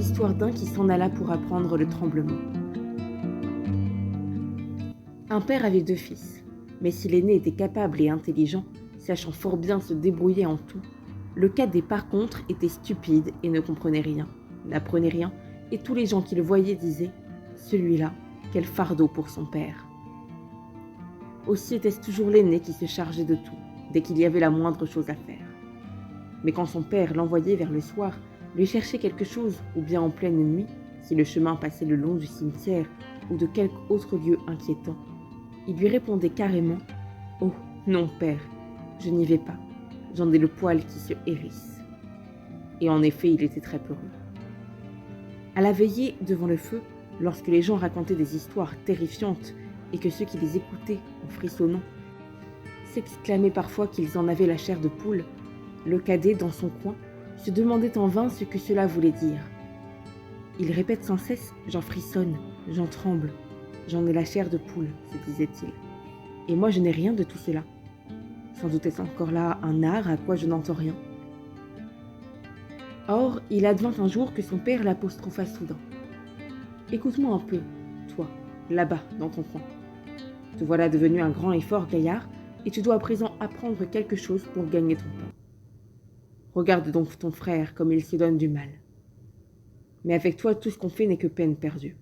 l'histoire d'un qui s'en alla pour apprendre le tremblement. Un père avait 2 fils, mais si l'aîné était capable et intelligent, sachant fort bien se débrouiller en tout, le cadet par contre était stupide et ne comprenait rien, n'apprenait rien, et tous les gens qui le voyaient disaient « Celui-là, quel fardeau pour son père !» Aussi était-ce toujours l'aîné qui se chargeait de tout, dès qu'il y avait la moindre chose à faire. Mais quand son père l'envoyait vers le soir, lui chercher quelque chose, ou bien en pleine nuit, si le chemin passait le long du cimetière ou de quelque autre lieu inquiétant, il lui répondait carrément « Oh, non, père, je n'y vais pas, j'en ai le poil qui se hérisse. » Et en effet, il était très peureux. À la veillée, devant le feu, lorsque les gens racontaient des histoires terrifiantes et que ceux qui les écoutaient, en frissonnant, s'exclamaient parfois qu'ils en avaient la chair de poule, le cadet, dans son coin, se demandait en vain ce que cela voulait dire. Il répète sans cesse « J'en frissonne, j'en tremble, j'en ai la chair de poule », se disait-il. Et moi je n'ai rien de tout cela. Sans doute est-ce encore là un art à quoi je n'entends rien. Or, il advint un jour que son père l'apostropha soudain. « Écoute-moi un peu, toi, là-bas, dans ton coin. Te voilà devenu un grand et fort gaillard, et tu dois à présent apprendre quelque chose pour gagner ton pain. Regarde donc ton frère comme il se donne du mal. Mais avec toi, tout ce qu'on fait n'est que peine perdue. »«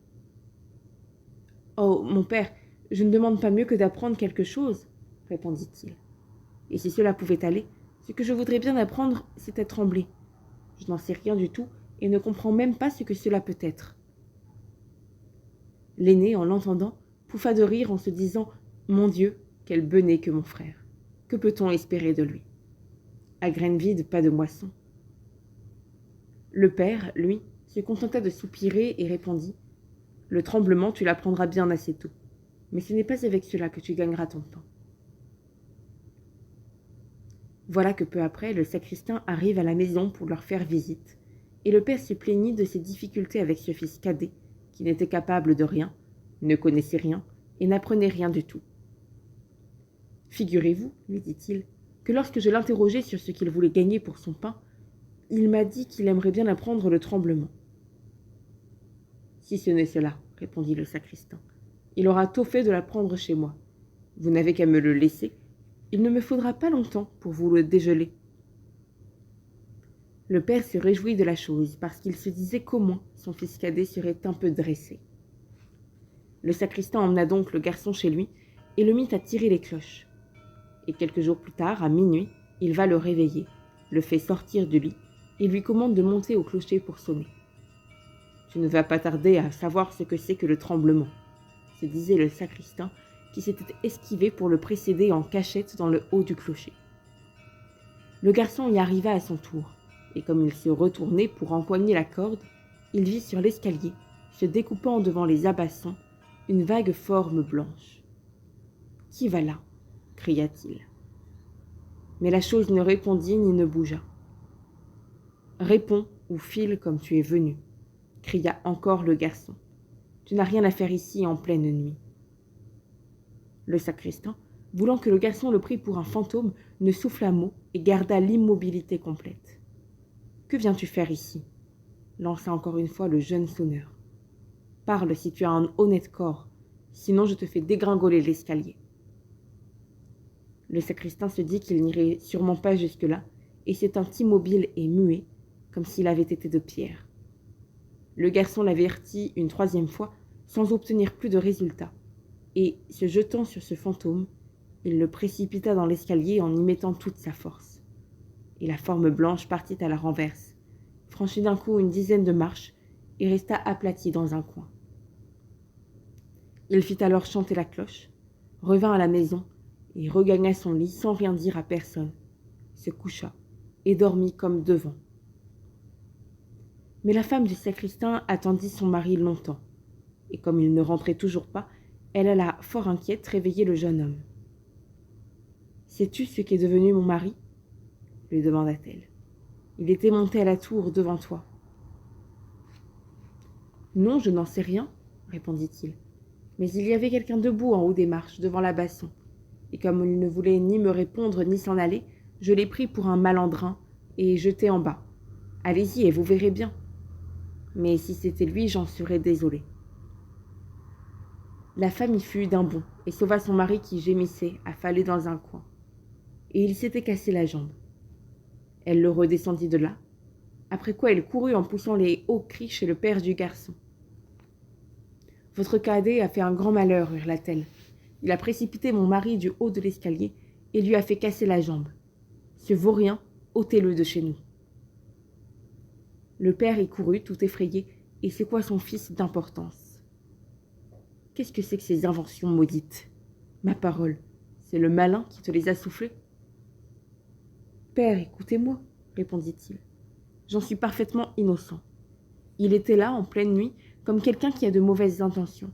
Oh, mon père, je ne demande pas mieux que d'apprendre quelque chose, » répondit-il. « Et si cela pouvait aller, ce que je voudrais bien apprendre, c'est à trembler. Je n'en sais rien du tout et ne comprends même pas ce que cela peut être. » L'aîné, en l'entendant, pouffa de rire en se disant « Mon Dieu, quel benêt que mon frère! Que peut-on espérer de lui? À graines vides, pas de moisson. » Le père, lui, se contenta de soupirer et répondit « Le tremblement, tu l'apprendras bien assez tôt, mais ce n'est pas avec cela que tu gagneras ton pain. » Voilà que peu après, le sacristain arrive à la maison pour leur faire visite, et le père se plaignit de ses difficultés avec ce fils cadet, qui n'était capable de rien, ne connaissait rien et n'apprenait rien du tout. « Figurez-vous, lui dit-il, que lorsque je l'interrogeai sur ce qu'il voulait gagner pour son pain, il m'a dit qu'il aimerait bien apprendre le tremblement. »« Si ce n'est cela, répondit le sacristain, il aura tôt fait de l'apprendre chez moi. Vous n'avez qu'à me le laisser. Il ne me faudra pas longtemps pour vous le dégeler. » Le père se réjouit de la chose parce qu'il se disait qu'au moins son fils cadet serait un peu dressé. Le sacristain emmena donc le garçon chez lui et le mit à tirer les cloches. Et quelques jours plus tard, à minuit, il va le réveiller, le fait sortir du lit et lui commande de monter au clocher pour sonner. « Tu ne vas pas tarder à savoir ce que c'est que le tremblement, » se disait le sacristain qui s'était esquivé pour le précéder en cachette dans le haut du clocher. Le garçon y arriva à son tour, et comme il se retournait pour empoigner la corde, il vit sur l'escalier, se découpant devant les abassons, une vague forme blanche. « Qui va là ?» cria-t-il. Mais la chose ne répondit ni ne bougea. « Réponds ou file comme tu es venu, » cria encore le garçon. « Tu n'as rien à faire ici en pleine nuit. » Le sacristain, voulant que le garçon le prît pour un fantôme, ne souffla mot et garda l'immobilité complète. « Que viens-tu faire ici ?» lança encore une fois le jeune sonneur. « Parle si tu as un honnête corps, sinon je te fais dégringoler l'escalier. » Le sacristain se dit qu'il n'irait sûrement pas jusque-là, et se tint immobile et muet, comme s'il avait été de pierre. Le garçon l'avertit une 3e fois, sans obtenir plus de résultat, et, se jetant sur ce fantôme, il le précipita dans l'escalier en y mettant toute sa force. Et la forme blanche partit à la renverse, franchit d'un coup une 10aine de marches et resta aplati dans un coin. Il fit alors chanter la cloche, revint à la maison et regagna son lit sans rien dire à personne, se coucha et dormit comme devant. Mais la femme du sacristain attendit son mari longtemps, et comme il ne rentrait toujours pas, elle alla, fort inquiète, réveiller le jeune homme. « Sais-tu ce qu'est devenu mon mari ?» lui demanda-t-elle. « Il était monté à la tour devant toi. »« Non, je n'en sais rien, » répondit-il. « Mais il y avait quelqu'un debout en haut des marches, devant la basson, et comme il ne voulait ni me répondre ni s'en aller, je l'ai pris pour un malandrin et jeté en bas. Allez-y et vous verrez bien. » mais si c'était lui, j'en serais désolée. » La femme y fut d'un bond et sauva son mari qui gémissait, affalé dans un coin. Et il s'était cassé la jambe. Elle le redescendit de là, après quoi elle courut en poussant les hauts cris chez le père du garçon. « Votre cadet a fait un grand malheur, hurla-t-elle. Il a précipité mon mari du haut de l'escalier et lui a fait casser la jambe. Ce vaurien, ôtez-le de chez nous. » Le père y courut, tout effrayé, et secoua son fils d'importance. « Qu'est-ce que c'est que ces inventions maudites ? Ma parole, c'est le malin qui te les a soufflées. »« Père, écoutez-moi, répondit-il. J'en suis parfaitement innocent. Il était là, en pleine nuit, comme quelqu'un qui a de mauvaises intentions.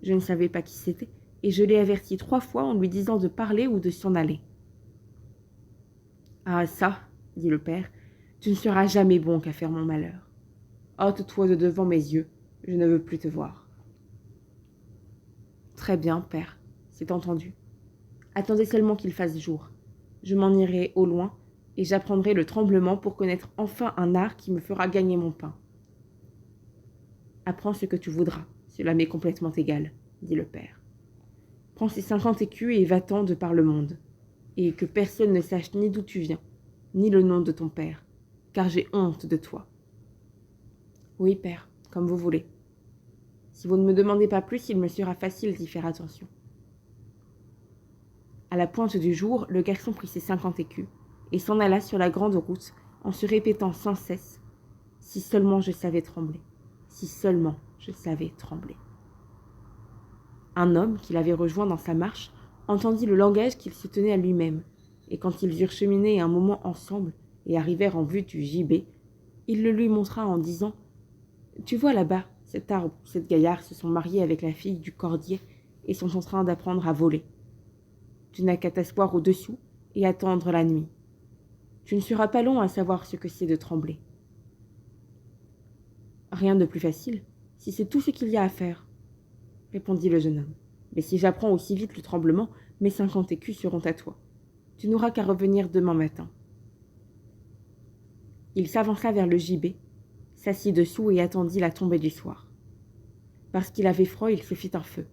Je ne savais pas qui c'était, et je l'ai averti 3 fois en lui disant de parler ou de s'en aller. »« Ah ça, dit le père, tu ne seras jamais bon qu'à faire mon malheur. Ôte-toi de devant mes yeux, je ne veux plus te voir. » Très bien, père, c'est entendu. Attendez seulement qu'il fasse jour. Je m'en irai au loin, et j'apprendrai le tremblement pour connaître enfin un art qui me fera gagner mon pain. Apprends ce que tu voudras, cela m'est complètement égal, dit le père. Prends ces 50 écus et va-t'en de par le monde, et que personne ne sache ni d'où tu viens, ni le nom de ton père, car j'ai honte de toi. Oui, père, comme vous voulez. Si vous ne me demandez pas plus, il me sera facile d'y faire attention. À la pointe du jour, le garçon prit ses 50 écus et s'en alla sur la grande route en se répétant sans cesse « Si seulement je savais trembler, si seulement je savais trembler. » Un homme qui l'avait rejoint dans sa marche entendit le langage qu'il se tenait à lui-même, et quand ils eurent cheminé un moment ensemble et arrivèrent en vue du gibet, il le lui montra en disant « Tu vois là-bas, cet arbre, cette gaillarde se sont mariés avec la fille du cordier et sont en train d'apprendre à voler. Tu n'as qu'à t'asseoir au-dessous et attendre la nuit. Tu ne seras pas long à savoir ce que c'est de trembler. » « Rien de plus facile, si c'est tout ce qu'il y a à faire, répondit le jeune homme. Mais si j'apprends aussi vite le tremblement, mes 50 écus seront à toi. Tu n'auras qu'à revenir demain matin. Il s'avança vers le gibet, s'assit dessous et attendit la tombée du soir. Parce qu'il avait froid, il se fit un feu.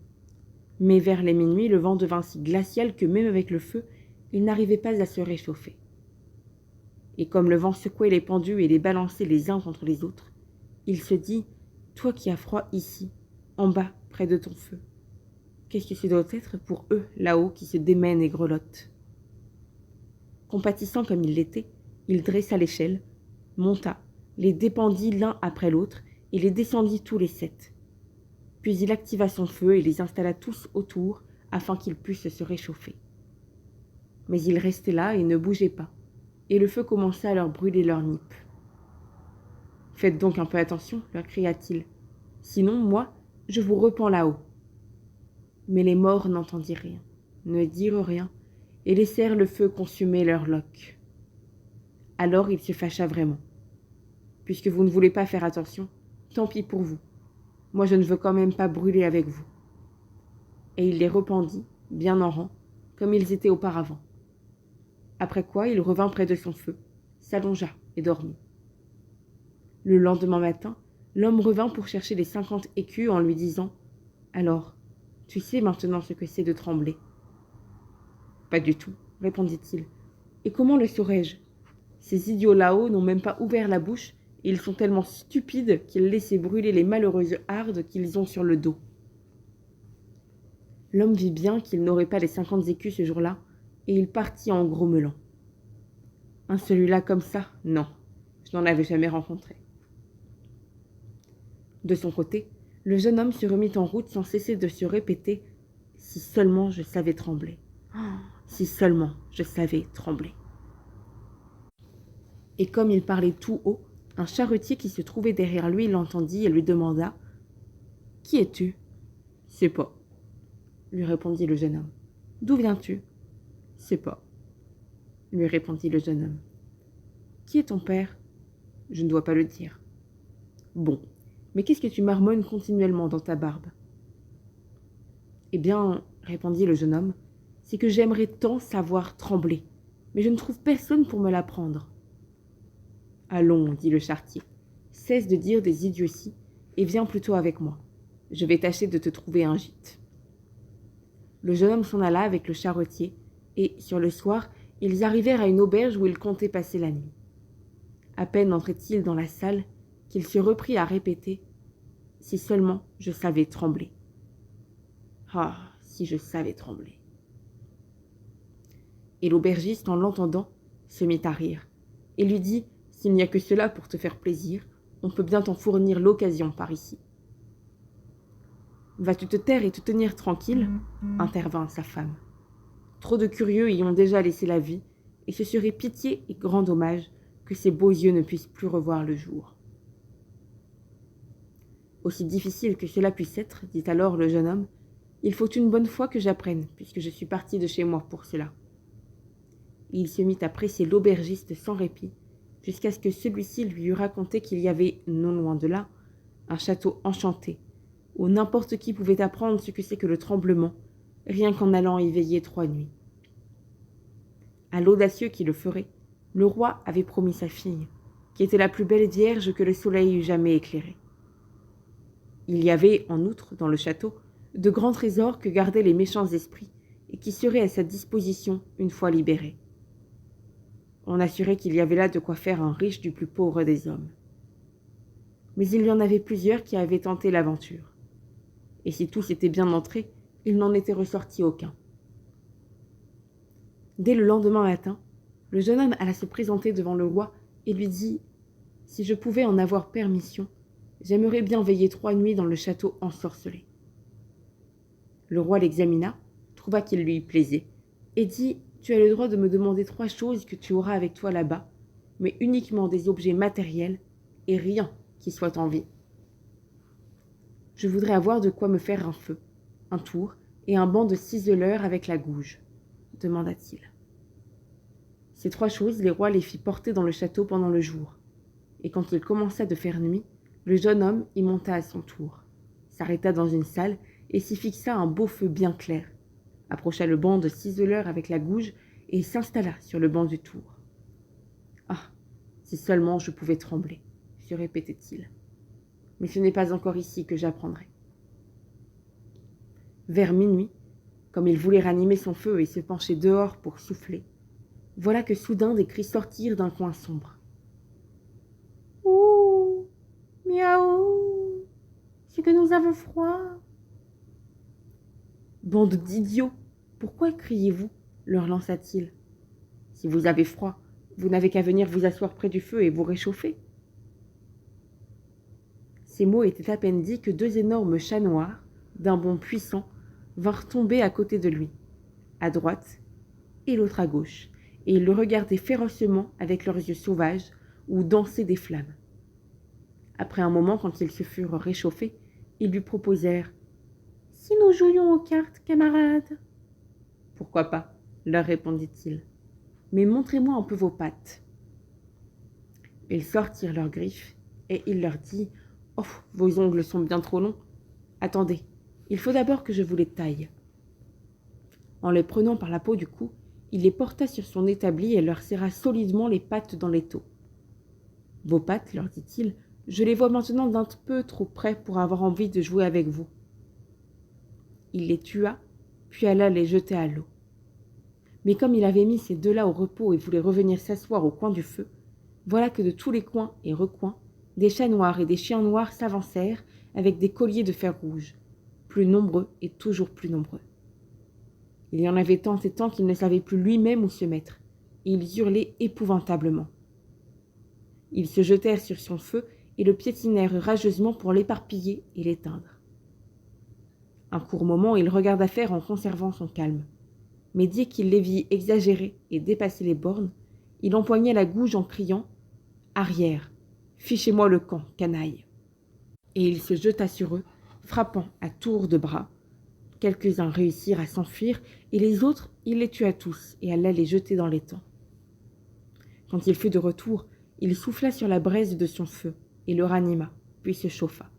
Mais vers les minuit, le vent devint si glacial que même avec le feu, il n'arrivait pas à se réchauffer. Et comme le vent secouait les pendus et les balançait les uns contre les autres, il se dit « Toi qui as froid ici, en bas, près de ton feu, qu'est-ce que ce doit être pour eux, là-haut, qui se démènent et grelottent ?» Compatissant comme il l'était, il dressa l'échelle, monta, les dépendit l'un après l'autre et les descendit tous les 7. Puis il activa son feu et les installa tous autour afin qu'ils pussent se réchauffer. Mais ils restaient là et ne bougeaient pas, et le feu commença à leur brûler leurs nippes. « Faites donc un peu attention, leur cria-t-il. Sinon, moi, je vous repens là-haut. » Mais les morts n'entendirent rien, ne dirent rien, et laissèrent le feu consumer leurs loques. Alors il se fâcha vraiment. « Puisque vous ne voulez pas faire attention, tant pis pour vous. Moi, je ne veux quand même pas brûler avec vous. » Et il les rependit, bien en rang, comme ils étaient auparavant. Après quoi, il revint près de son feu, s'allongea et dormit. Le lendemain matin, l'homme revint pour chercher les 50 écus en lui disant « Alors, tu sais maintenant ce que c'est de trembler. »« Pas du tout, répondit-il. Et comment le saurais-je ? Ces idiots là-haut n'ont même pas ouvert la bouche et ils sont tellement stupides qu'ils laissaient brûler les malheureuses hardes qu'ils ont sur le dos. » L'homme vit bien qu'il n'aurait pas les 50 écus ce jour-là et il partit en grommelant. « Un celui-là comme ça, non, je n'en avais jamais rencontré. » De son côté, le jeune homme se remit en route sans cesser de se répéter « Si seulement je savais trembler. Si seulement je savais trembler. » Et comme il parlait tout haut, un charretier qui se trouvait derrière lui l'entendit et lui demanda « Qui es-tu ?»« Sais pas, » lui répondit le jeune homme. « D'où viens-tu ?»« Sais pas, » lui répondit le jeune homme. « Qui est ton père ?»« Je ne dois pas le dire. »« Bon, mais qu'est-ce que tu marmonnes continuellement dans ta barbe ?»« Eh bien, répondit le jeune homme, c'est que j'aimerais tant savoir trembler, mais je ne trouve personne pour me l'apprendre. »« Allons, dit le charretier, cesse de dire des idioties et viens plutôt avec moi. Je vais tâcher de te trouver un gîte. » Le jeune homme s'en alla avec le charretier, et, sur le soir, ils arrivèrent à une auberge où ils comptaient passer la nuit. À peine entrait-il dans la salle qu'il se reprit à répéter « Si seulement je savais trembler. Ah, si je savais trembler. » Et l'aubergiste, en l'entendant, se mit à rire, et lui dit « S'il n'y a que cela pour te faire plaisir, on peut bien t'en fournir l'occasion par ici. » « Vas-tu te taire et te tenir tranquille ?» intervint sa femme. « Trop de curieux y ont déjà laissé la vie, et ce serait pitié et grand dommage que ces beaux yeux ne puissent plus revoir le jour. » « Aussi difficile que cela puisse être, dit alors le jeune homme, il faut une bonne fois que j'apprenne, puisque je suis parti de chez moi pour cela. » Et il se mit à presser l'aubergiste sans répit, jusqu'à ce que celui-ci lui eût raconté qu'il y avait, non loin de là, un château enchanté, où n'importe qui pouvait apprendre ce que c'est que le tremblement, rien qu'en allant y veiller 3 nuits. À l'audacieux qui le ferait, le roi avait promis sa fille, qui était la plus belle vierge que le soleil eût jamais éclairée. Il y avait, en outre, dans le château, de grands trésors que gardaient les méchants esprits et qui seraient à sa disposition une fois libérés. On assurait qu'il y avait là de quoi faire un riche du plus pauvre des hommes. Mais il y en avait plusieurs qui avaient tenté l'aventure. Et si tous étaient bien entrés, il n'en était ressorti aucun. Dès le lendemain matin, le jeune homme alla se présenter devant le roi et lui dit « Si je pouvais en avoir permission, j'aimerais bien veiller 3 nuits dans le château ensorcelé. » Le roi l'examina, trouva qu'il lui plaisait, et dit « Tu as le droit de me demander 3 choses que tu auras avec toi là-bas, mais uniquement des objets matériels et rien qui soit en vie. » « Je voudrais avoir de quoi me faire un feu, un tour et un banc de ciseleurs avec la gouge, » demanda-t-il. Ces 3 choses, les rois les fit porter dans le château pendant le jour, et quand il commença de faire nuit, le jeune homme y monta à son tour, s'arrêta dans une salle et s'y fixa un beau feu bien clair, approcha le banc de ciseleurs avec la gouge et s'installa sur le banc du tour. « Ah, si seulement je pouvais trembler, » se répétait-il. « Mais ce n'est pas encore ici que j'apprendrai. » Vers minuit, comme il voulait ranimer son feu et se pencher dehors pour souffler, voilà que soudain des cris sortirent d'un coin sombre. « Ouh, miaou, c'est que nous avons froid. »« Bande d'idiots, pourquoi criez-vous » leur lança-t-il. « Si vous avez froid, vous n'avez qu'à venir vous asseoir près du feu et vous réchauffer. » Ces mots étaient à peine dits que 2 énormes chats noirs, d'un bond puissant, vinrent tomber à côté de lui, à droite et l'autre à gauche, et ils le regardaient férocement avec leurs yeux sauvages où dansaient des flammes. Après un moment, quand ils se furent réchauffés, ils lui proposèrent « Si nous jouions aux cartes, camarades ?» « Pourquoi pas ?» leur répondit-il. « Mais montrez-moi un peu vos pattes. » Ils sortirent leurs griffes, et il leur dit « Oh, vos ongles sont bien trop longs. Attendez, il faut d'abord que je vous les taille. » En les prenant par la peau du cou, il les porta sur son établi et leur serra solidement les pattes dans l'étau. « Vos pattes, leur dit-il, je les vois maintenant d'un peu trop près pour avoir envie de jouer avec vous. » Il les tua, puis alla les jeter à l'eau. Mais comme il avait mis ces 2-là au repos et voulait revenir s'asseoir au coin du feu, voilà que de tous les coins et recoins, des chats noirs et des chiens noirs s'avancèrent avec des colliers de fer rouge, plus nombreux et toujours plus nombreux. Il y en avait tant et tant qu'il ne savait plus lui-même où se mettre, et ils hurlaient épouvantablement. Ils se jetèrent sur son feu et le piétinèrent rageusement pour l'éparpiller et l'éteindre. Un court moment, il regarda faire en conservant son calme, mais dès qu'il les vit exagérer et dépasser les bornes, il empoigna la gouge en criant « Arrière, fichez-moi le camp, canaille !» Et il se jeta sur eux, frappant à tour de bras. Quelques-uns réussirent à s'enfuir, et les autres, il les tua tous et alla les jeter dans l'étang. Quand il fut de retour, il souffla sur la braise de son feu et le ranima, puis se chauffa.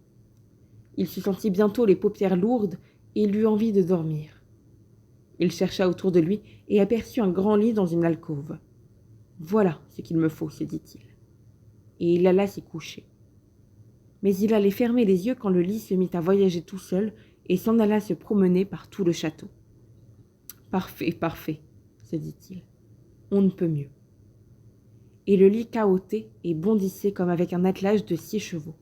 Il se sentit bientôt les paupières lourdes et il eut envie de dormir. Il chercha autour de lui et aperçut un grand lit dans une alcôve. « Voilà ce qu'il me faut, se dit-il. » Et il alla s'y coucher. mais il allait fermer les yeux quand le lit se mit à voyager tout seul et s'en alla se promener par tout le château. « Parfait, parfait, se dit-il. On ne peut mieux. » Et le lit cahotait et bondissait comme avec un attelage de 6 chevaux,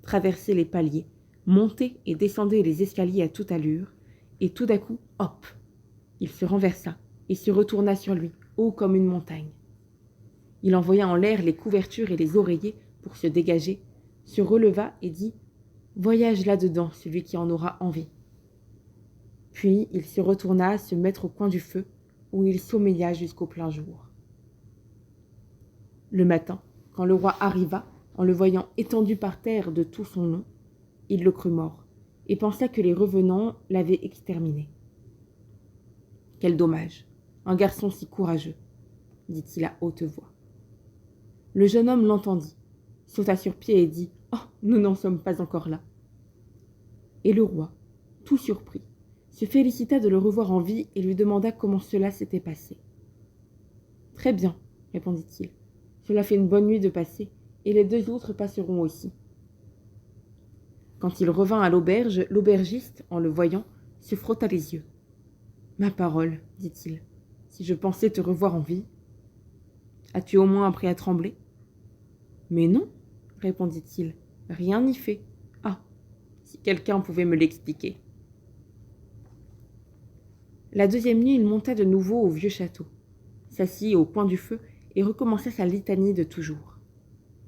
traversait les paliers, montait et descendait les escaliers à toute allure, et tout d'un coup, hop, il se renversa et se retourna sur lui, haut comme une montagne. Il envoya en l'air les couvertures et les oreillers pour se dégager, se releva et dit « Voyage là-dedans, celui qui en aura envie. » Puis il se retourna à se mettre au coin du feu, où il sommeilla jusqu'au plein jour. Le matin, quand le roi arriva, en le voyant étendu par terre de tout son long, il le crut mort, et pensa que les revenants l'avaient exterminé. « Quel dommage, un garçon si courageux, » dit-il à haute voix. Le jeune homme l'entendit, sauta sur pied et dit « Oh, nous n'en sommes pas encore là. » Et le roi, tout surpris, se félicita de le revoir en vie et lui demanda comment cela s'était passé. « Très bien, répondit-il. Cela fait une bonne nuit de passer, et les 2 autres passeront aussi. » Quand il revint à l'auberge, l'aubergiste, en le voyant, se frotta les yeux. « Ma parole, dit-il, si je pensais te revoir en vie. As-tu au moins appris à trembler ? » « Mais non, répondit-il, rien n'y fait. Ah, si quelqu'un pouvait me l'expliquer. » La 2e nuit, il monta de nouveau au vieux château, s'assit au coin du feu et recommença sa litanie de toujours.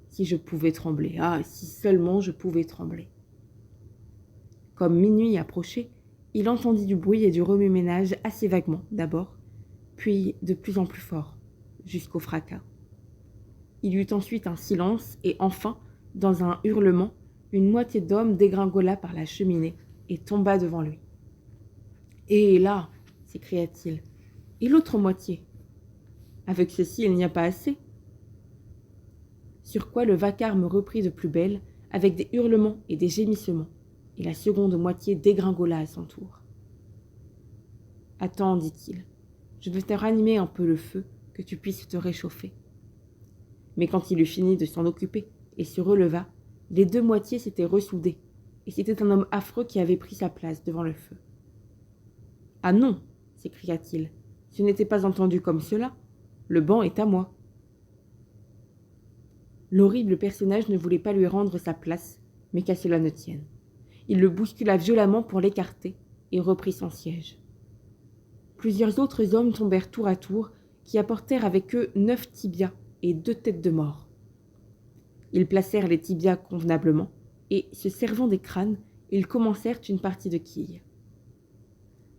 Si je pouvais trembler, ah, si seulement je pouvais trembler. Comme minuit approchait, il entendit du bruit et du remue-ménage assez vaguement d'abord, puis de plus en plus fort, jusqu'au fracas. Il y eut ensuite un silence et enfin, dans un hurlement, une moitié d'homme dégringola par la cheminée et tomba devant lui. « Et là !» s'écria-t-il. « Et l'autre moitié ? Avec ceci, il n'y a pas assez. » Sur quoi le vacarme reprit de plus belle, avec des hurlements et des gémissements, et la seconde moitié dégringola à son tour. « Attends, dit-il, je vais te ranimer un peu le feu, que tu puisses te réchauffer. » Mais quand il eut fini de s'en occuper et se releva, les 2 moitiés s'étaient ressoudées, et c'était un homme affreux qui avait pris sa place devant le feu. « Ah non !» s'écria-t-il, « ce n'était pas entendu comme cela. Le banc est à moi. » L'horrible personnage ne voulait pas lui rendre sa place, mais qu'à cela ne tienne. Il le bouscula violemment pour l'écarter et reprit son siège. Plusieurs autres hommes tombèrent tour à tour, qui apportèrent avec eux 9 tibias et 2 têtes de mort. Ils placèrent les tibias convenablement, et, se servant des crânes, ils commencèrent une partie de quilles.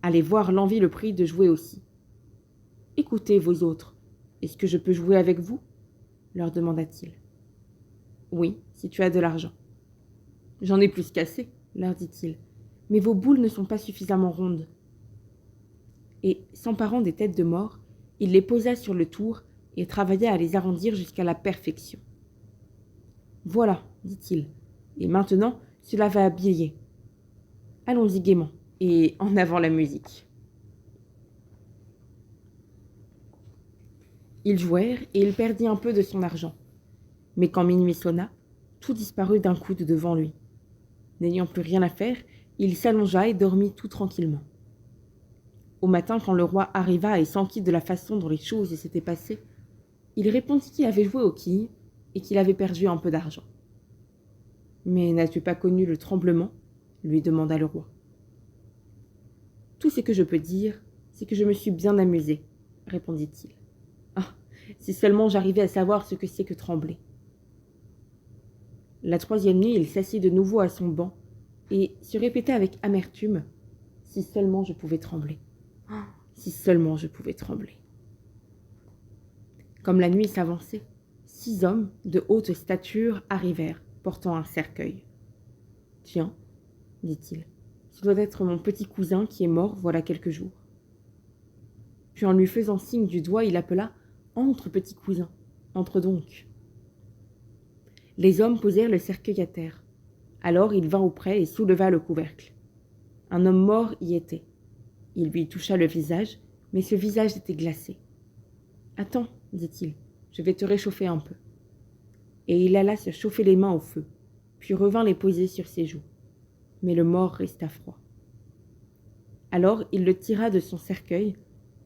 Allez voir, l'envie le prit de jouer aussi. « Écoutez, vous autres, est-ce que je peux jouer avec vous ?» leur demanda-t-il. « Oui, si tu as de l'argent. »« J'en ai plus qu'assez, » leur dit-il, « mais vos boules ne sont pas suffisamment rondes. » Et, s'emparant des têtes de mort, il les posa sur le tour et travailla à les arrondir jusqu'à la perfection. « Voilà, dit-il, et maintenant cela va habiller. Allons-y gaiement, et en avant la musique. » Ils jouèrent et il perdit un peu de son argent. Mais quand minuit sonna, tout disparut d'un coup de devant lui. N'ayant plus rien à faire, il s'allongea et dormit tout tranquillement. Au matin, quand le roi arriva et s'enquit de la façon dont les choses s'étaient passées, il répondit qu'il avait joué aux quilles et qu'il avait perdu un peu d'argent. « Mais n'as-tu pas connu le tremblement ?» lui demanda le roi. « Tout ce que je peux dire, c'est que je me suis bien amusé, » répondit-il. « Ah, si seulement j'arrivais à savoir ce que c'est que trembler. » La 3e nuit, il s'assit de nouveau à son banc et se répéta avec amertume « Si seulement je pouvais trembler. Si seulement je pouvais trembler. » Comme la nuit s'avançait, 6 hommes de haute stature arrivèrent, portant un cercueil. « Tiens, dit-il, ce doit être mon petit cousin qui est mort voilà quelques jours. » Puis en lui faisant signe du doigt, il appela « Entre, petit cousin, entre donc. » Les hommes posèrent le cercueil à terre. Alors il vint auprès et souleva le couvercle. Un homme mort y était. Il lui toucha le visage, mais ce visage était glacé. « Attends, dit-il, je vais te réchauffer un peu. » Et il alla se chauffer les mains au feu. puis revint les poser sur ses joues. Mais le mort resta froid. Alors il le tira de son cercueil,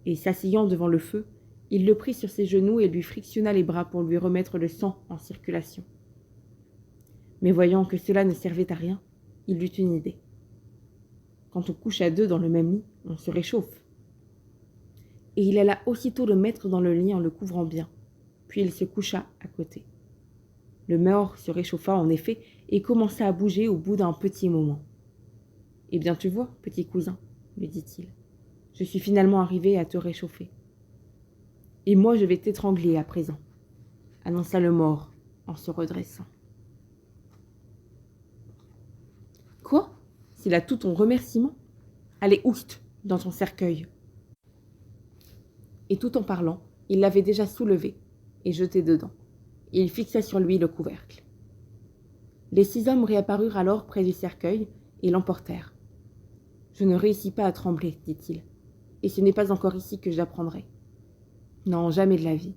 et s'asseyant devant le feu, il le prit sur ses genoux et lui frictionna les bras pour lui remettre le sang en circulation. Mais voyant que cela ne servait à rien, il eut une idée. Quand on couche à deux dans le même lit, on se réchauffe. Et il alla aussitôt le mettre dans le lit en le couvrant bien, puis il se coucha à côté. Le mort se réchauffa en effet et commença à bouger au bout d'un petit moment. « Eh bien tu vois, petit cousin, lui dit-il, je suis finalement arrivé à te réchauffer. Et moi je vais t'étrangler à présent, annonça le mort en se redressant. Quoi? C'est là tout ton remerciement? Allez, oust, dans ton cercueil. Et tout en parlant, il l'avait déjà soulevé et jeté dedans. Et il fixa sur lui le couvercle. Les 6 hommes réapparurent alors près du cercueil et l'emportèrent. Je ne réussis pas à trembler, dit-il, et ce n'est pas encore ici que j'apprendrai. Non, jamais de la vie.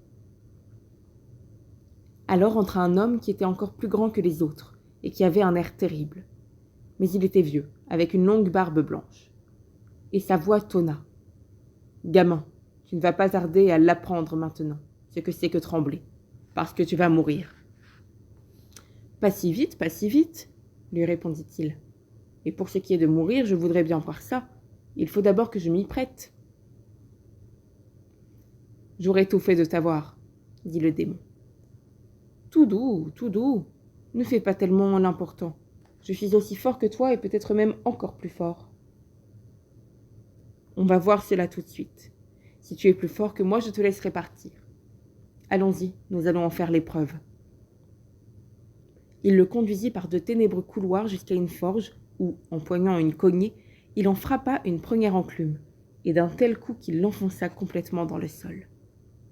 Alors entra un homme qui était encore plus grand que les autres et qui avait un air terrible. Mais il était vieux, avec une longue barbe blanche. Et sa voix tonna. « Gamin, tu ne vas pas tarder à l'apprendre maintenant, ce que c'est que trembler, parce que tu vas mourir. »« pas si vite, lui répondit-il. Et pour ce qui est de mourir, je voudrais bien voir ça. Il faut d'abord que je m'y prête. »« J'aurais tout fait de t'avoir, dit le démon. »« Tout doux, ne fais pas tellement l'important. Je suis aussi fort que toi et peut-être même encore plus fort. »« On va voir cela tout de suite. Si tu es plus fort que moi, je te laisserai partir. Allons-y, nous allons en faire l'épreuve. » Il le conduisit par de ténébreux couloirs jusqu'à une forge où, empoignant une cognée, il en frappa une première enclume, et d'un tel coup qu'il l'enfonça complètement dans le sol.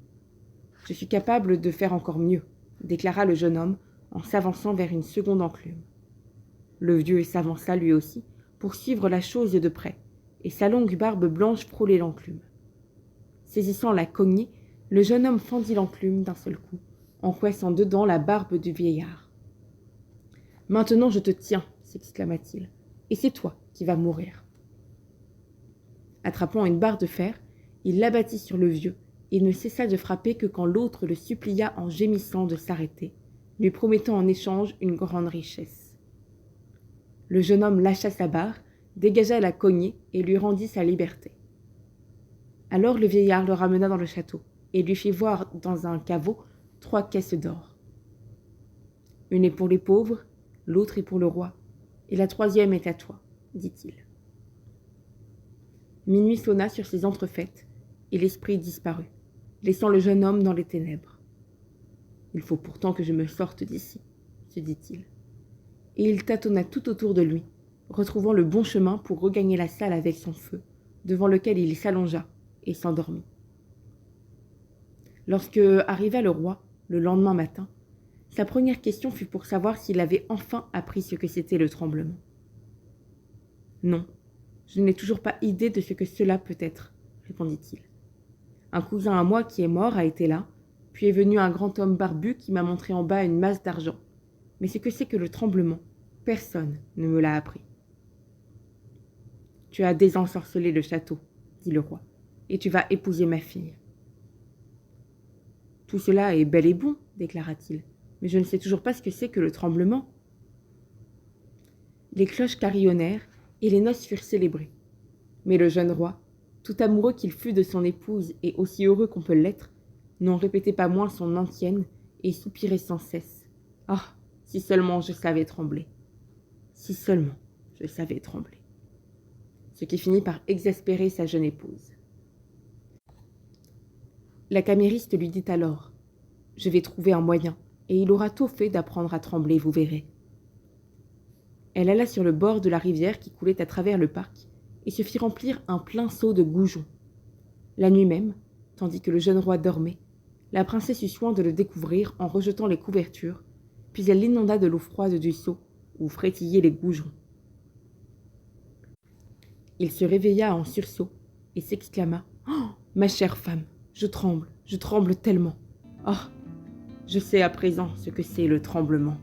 « Je suis capable de faire encore mieux, » déclara le jeune homme en s'avançant vers une seconde enclume. Le vieux s'avança lui aussi pour suivre la chose de près, et sa longue barbe blanche frôlait l'enclume. Saisissant la cognée, le jeune homme fendit l'enclume d'un seul coup, en coiffant dedans la barbe du vieillard. « Maintenant je te tiens, s'exclama-t-il, et c'est toi qui vas mourir. » Attrapant une barre de fer, il l'abattit sur le vieux, et ne cessa de frapper que quand l'autre le supplia en gémissant de s'arrêter, lui promettant en échange une grande richesse. Le jeune homme lâcha sa barre, dégagea la cognée et lui rendit sa liberté. Alors le vieillard le ramena dans le château et lui fit voir dans un caveau 3 caisses d'or. « Une est pour les pauvres, l'autre est pour le roi, et la 3e est à toi, dit-il. » Minuit sonna sur ces entrefaites, et l'esprit disparut, laissant le jeune homme dans les ténèbres. « Il faut pourtant que je me sorte d'ici, » se dit-il. Et il tâtonna tout autour de lui, retrouvant le bon chemin pour regagner la salle avec son feu, devant lequel il s'allongea et s'endormit. Lorsque arriva le roi, le lendemain matin, sa première question fut pour savoir s'il avait enfin appris ce que c'était le tremblement. « Non, je n'ai toujours pas idée de ce que cela peut être, » répondit-il. « Un cousin à moi qui est mort a été là, puis est venu un grand homme barbu qui m'a montré en bas une masse d'argent. Mais ce que c'est que le tremblement, personne ne me l'a appris. »« Tu as désensorcelé le château, » dit le roi, « et tu vas épouser ma fille. »« Tout cela est bel et bon, » déclara-t-il, « mais je ne sais toujours pas ce que c'est que le tremblement. » Les cloches carillonnèrent et les noces furent célébrées. Mais le jeune roi, tout amoureux qu'il fût de son épouse et aussi heureux qu'on peut l'être, n'en répétait pas moins son antienne et soupirait sans cesse. « Ah, si seulement je savais trembler! Si seulement je savais trembler !» Ce qui finit par exaspérer sa jeune épouse. La camériste lui dit alors « Je vais trouver un moyen, et il aura tôt fait d'apprendre à trembler, vous verrez. » Elle alla sur le bord de la rivière qui coulait à travers le parc et se fit remplir un plein seau de goujon. La nuit même, tandis que le jeune roi dormait, la princesse eut soin de le découvrir en rejetant les couvertures, puis elle l'inonda de l'eau froide du seau où frétillaient les goujons. Il se réveilla en sursaut et s'exclama « Oh, ma chère femme, je tremble tellement. Ah, je sais à présent ce que c'est le tremblement. »